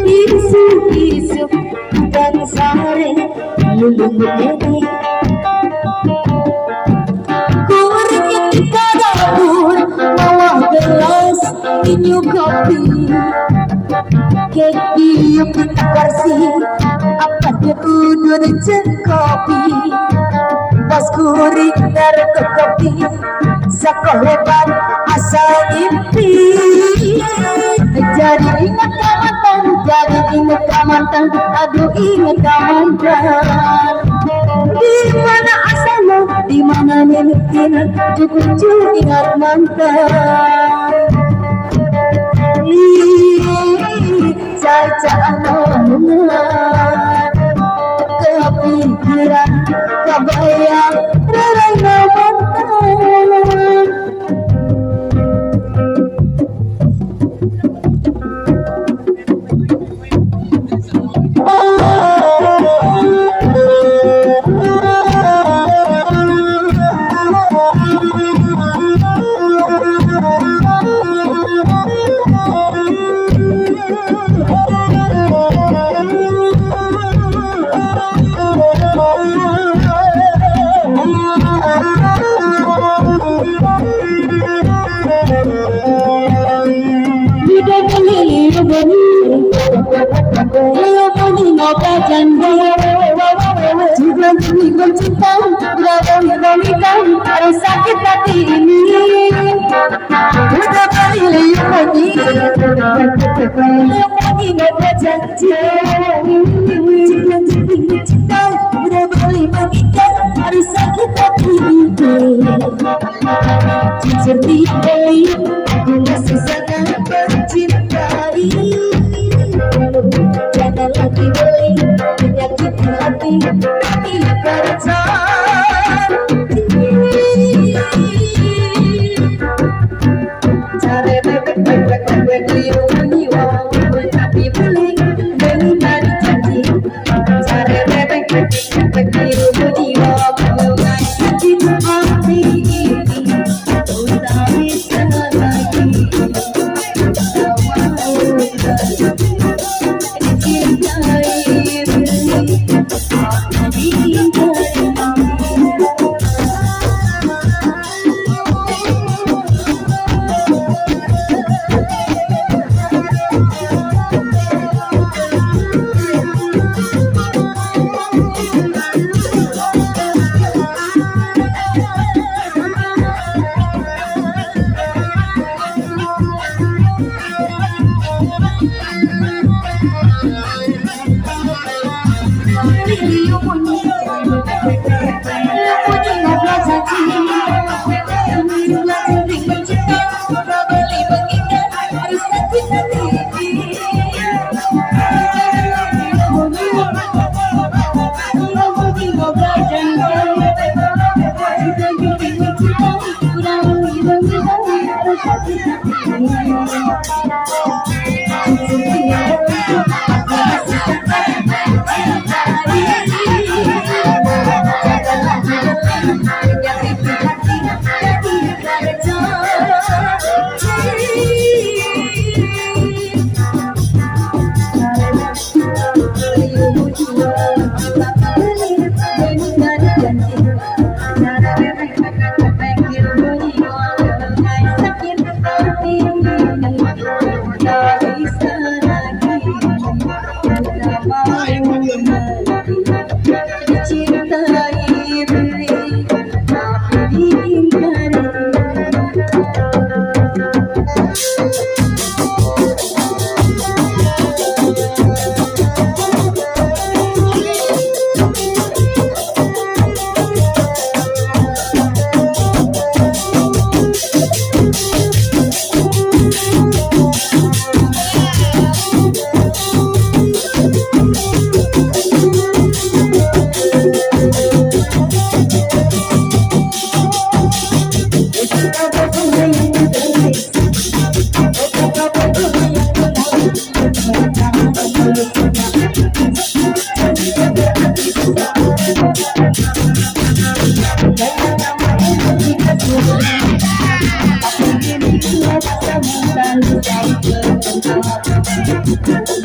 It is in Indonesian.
Isu-isu dan sare lulung berdiri goreng yang kita dapur bawa gelas minum kopi keki yang kita bersih apa dia udah cek kopi pas kuring dari kopi sekolah asal impi jadi ingat mantan, jadi ingat mantan, aduh ingat mantan. Di mana asalnya, di mana neneknya, cukup ingat mantan. Caca anak, kepikiran, kebayang, raranya mantan. Harus sakit hati ini udah balik lagi nggak janji cinta udah balik lagi harus sakit hati ini jujur dibeli dengan susahnya mencintai jangan lagi beli menyakiti hati tapi percaya Terima